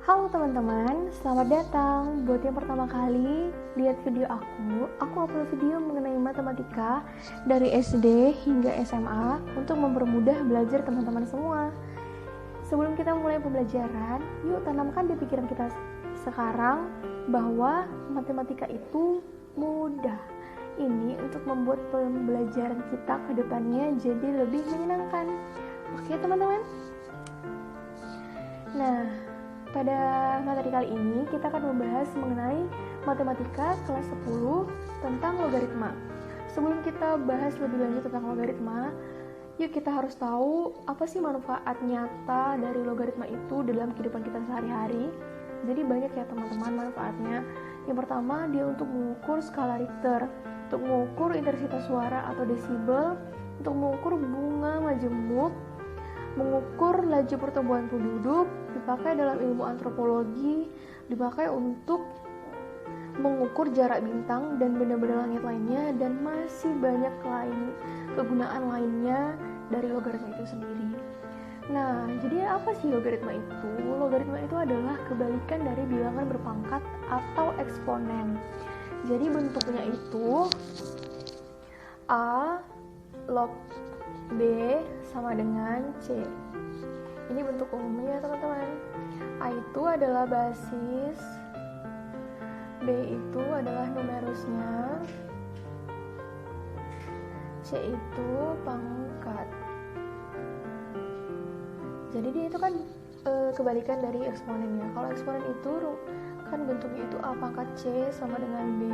Halo teman-teman, selamat datang. Buat yang pertama kali lihat video aku upload video mengenai matematika dari SD hingga SMA untuk mempermudah belajar teman-teman semua. Sebelum kita mulai pembelajaran, yuk tanamkan di pikiran kita sekarang bahwa matematika itu mudah. Ini untuk membuat pembelajaran kita ke depannya jadi lebih menyenangkan. Oke teman-teman? Nah, pada materi kali ini kita akan membahas mengenai matematika kelas 10 tentang logaritma. Sebelum kita bahas lebih lanjut tentang logaritma, yuk kita harus tahu apa sih manfaat nyata dari logaritma itu dalam kehidupan kita sehari-hari. Jadi banyak ya teman-teman manfaatnya. Yang pertama, dia untuk mengukur skala Richter, untuk mengukur intensitas suara atau desibel, untuk mengukur bunga majemuk, mengukur laju pertumbuhan penduduk, dipakai dalam ilmu antropologi, dipakai untuk mengukur jarak bintang dan benda-benda langit lainnya, dan masih banyak kegunaan lainnya dari logaritma itu sendiri. Nah, jadi apa sih logaritma itu? Logaritma itu adalah kebalikan dari bilangan berpangkat atau eksponen. Jadi bentuknya itu A log B sama dengan C. Ini bentuk umumnya teman-teman. A itu adalah basis, B itu adalah numerusnya, C itu pangkat. Jadi dia itu kan kebalikan dari eksponennya. Kalau eksponen itu kan bentuknya itu A pangkat C sama dengan B.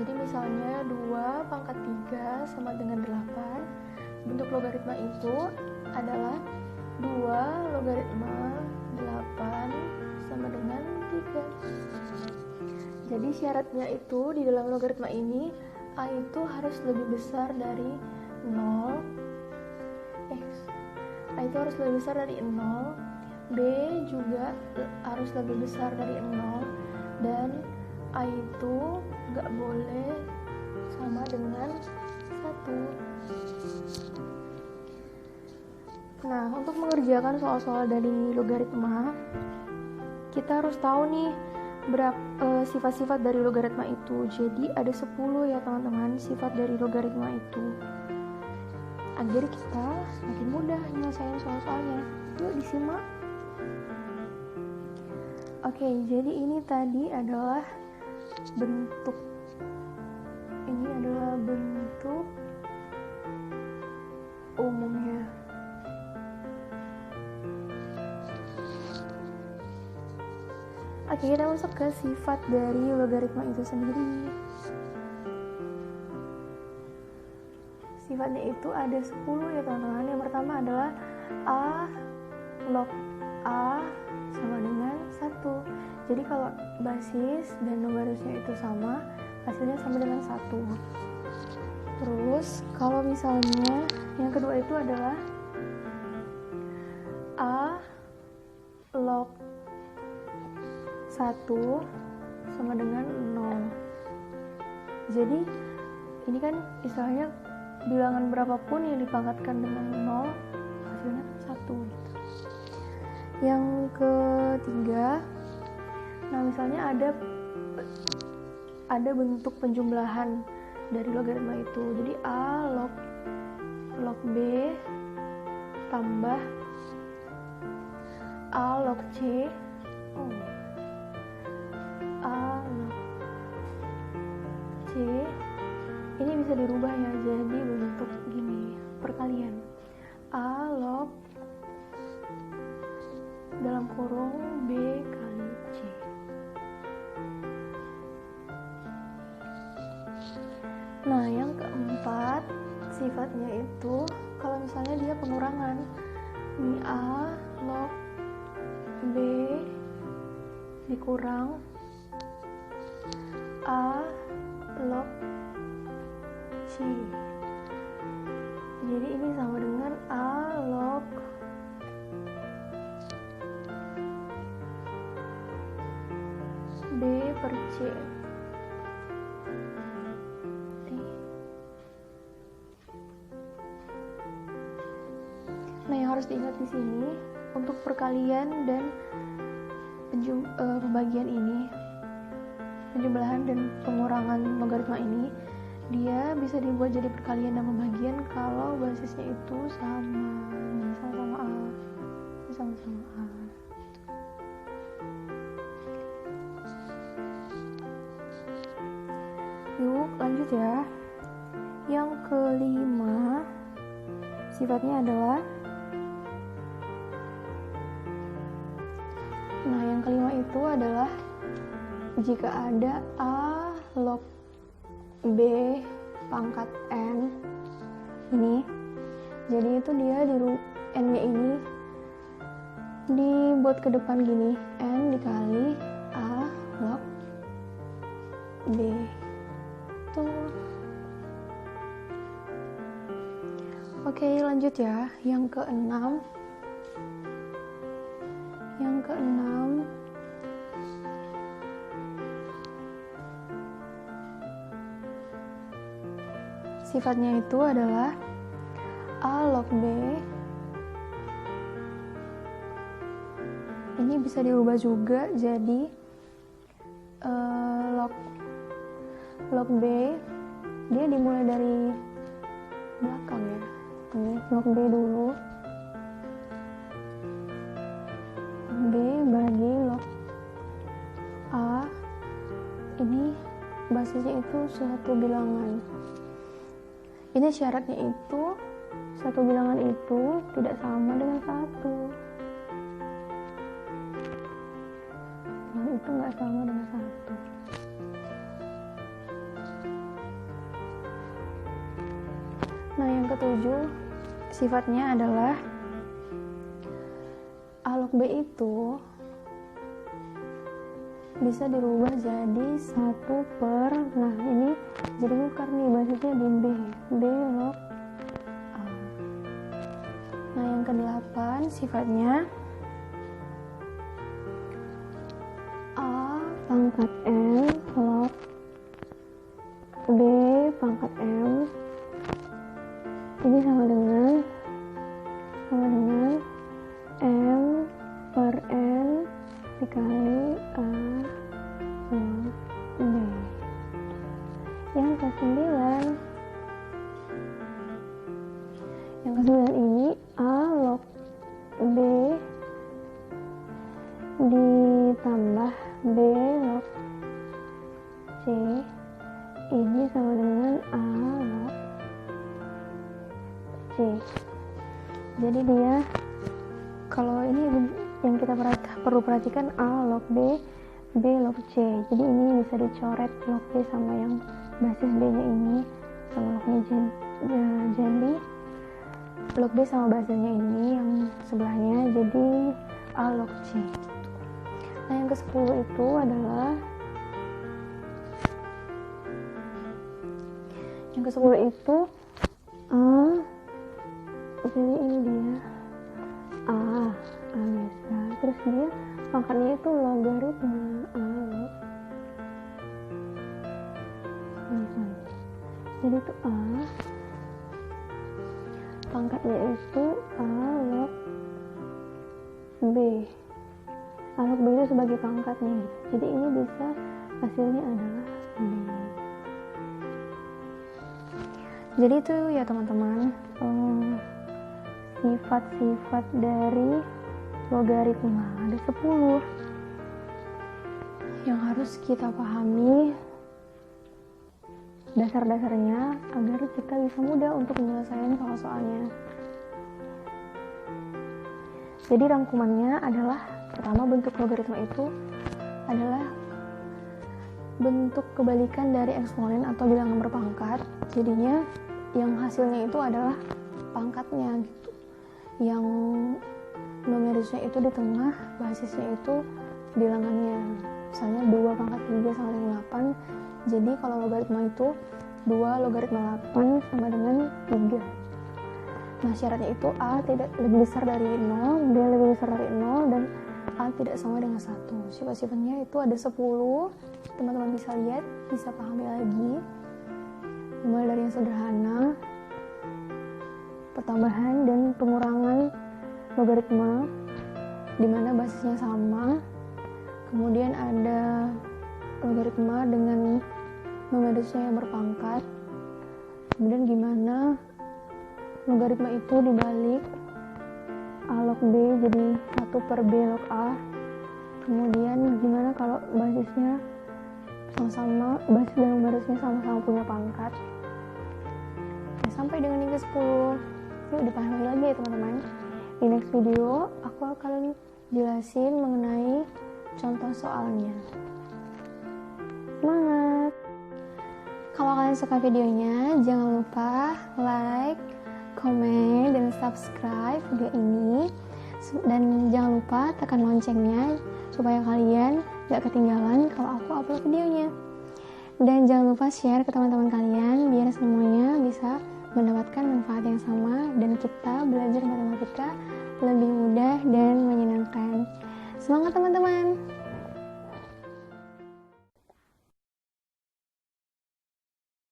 Jadi misalnya 2 pangkat 3 sama dengan 8. Bentuk logaritma itu adalah 2 logaritma 8 sama dengan 3. Jadi syaratnya itu di dalam logaritma ini A itu harus lebih besar dari 0. A itu harus lebih besar dari 0. B juga harus lebih besar dari 0. Dan A itu nggak boleh sama dengan 1. Nah, untuk mengerjakan soal-soal dari logaritma, kita harus tahu nih sifat-sifat dari logaritma itu. Jadi ada 10 ya teman-teman sifat dari logaritma itu, agar kita semakin mudah menyelesaikan soal-soalnya. Yuk disimak. Oke, jadi ini tadi adalah bentuk. Ini adalah bentuk umumnya. Oke, kita masuk ke sifat dari logaritma itu sendiri. Sifatnya itu ada 10 ya teman-teman. Yang pertama adalah A log A sama dengan 1. Jadi kalau basis dan numerusnya itu sama, hasilnya sama dengan 1. Terus kalau misalnya yang kedua itu adalah A log 1 sama dengan 0. Jadi ini kan istilahnya bilangan berapapun yang dipangkatkan dengan 0 hasilnya 1 gitu. Yang ketiga, nah misalnya ada bentuk penjumlahan dari logaritma itu. Jadi A log B tambah A log C A log C ini bisa dirubah ya jadi bentuk gini, perkalian A log dalam kurung B kali C. Nah, yang keempat sifatnya itu kalau misalnya dia pengurangan, ini A log B dikurang A log C. Jadi ini sama dengan A log B per C. Nah, yang harus diingat di sini untuk perkalian dan pembagian ini, penjumlahan dan pengurangan logaritma ini, dia bisa dibuat jadi perkalian dan pembagian kalau basisnya itu sama, sama-sama A, sama-sama A. Yuk lanjut ya. Yang kelima, sifatnya adalah, nah yang kelima itu adalah jika ada A log B pangkat N ini, jadi itu dia N-nya ini dibuat ke depan gini, N dikali A log B tuh. Oke lanjut ya, yang keenam. Sifatnya itu adalah A log B ini bisa dirubah juga jadi log B, dia dimulai dari belakang ya. Ini log B dulu, B bagi log A, ini basisnya itu satu bilangan. Ini syaratnya itu satu bilangan itu tidak sama dengan satu. Nah, itu nggak sama dengan satu. Nah, yang ketujuh, sifatnya adalah A log B itu bisa dirubah jadi 1/, nah ini jadi ngukar nih, basisnya di B log A. Nah yang kedelapan, sifatnya A pangkat M log B pangkat M ini sama dengan M per N dikali A log B. Yang ke-9 ini A log B ditambah B log C ini sama dengan A log C. Jadi dia, kalau ini yang kita perlu perhatikan, A log B, B log C. Jadi ini bisa dicoret log B sama yang basis B-nya ini sama lognya, jadi log B sama basisnya ini yang sebelahnya jadi A log C. Nah yang ke-10 itu adalah, yang ke-10 itu A, jadi ini dia A biasa, terus dia pangkatnya itu logaritma A log, jadi itu A pangkatnya itu A log B. A log B itu sebagai pangkatnya, jadi ini bisa hasilnya adalah B. Jadi itu ya teman-teman, sifat-sifat dari logaritma ada 10 yang harus kita pahami dasar-dasarnya agar kita bisa mudah untuk menyelesaikan soal-soalnya. Jadi rangkumannya adalah, pertama, bentuk logaritma itu adalah bentuk kebalikan dari eksponen atau bilangan berpangkat. Jadinya yang hasilnya itu adalah pangkatnya gitu, yang numerisnya itu di tengah, basisnya itu bilangannya. Misalnya 2 pangkat 3 sama dengan 8. Jadi kalau logaritma itu 2 logaritma 8 sama dengan 3. Nah syaratnya itu A tidak lebih besar dari 0, B lebih besar dari 0, dan A tidak sama dengan 1. Sifat-sifatnya itu ada 10. Teman-teman bisa lihat, bisa pahami lagi. Mulai dari yang sederhana, pertambahan dan pengurangan logaritma di mana basisnya sama. kemudian ada logaritma dengan numerisnya yang berpangkat, kemudian gimana logaritma itu dibalik A log B jadi 1 per B log A, kemudian gimana kalau basisnya sama-sama, basis dan numerisnya sama-sama punya pangkat. Nah, sampai dengan yang ke-10 yuk dipahami lagi ya teman-teman. Di next video aku akan jelasin mengenai contoh soalnya. Semangat! Kalau kalian suka videonya, jangan lupa like, komen, dan subscribe video ini. Dan jangan lupa tekan loncengnya supaya kalian gak ketinggalan kalau aku upload videonya. Dan jangan lupa share ke teman-teman kalian biar semuanya bisa mendapatkan manfaat yang sama dan kita belajar matematika lebih mudah dan menyenangkan. Semangat teman-teman!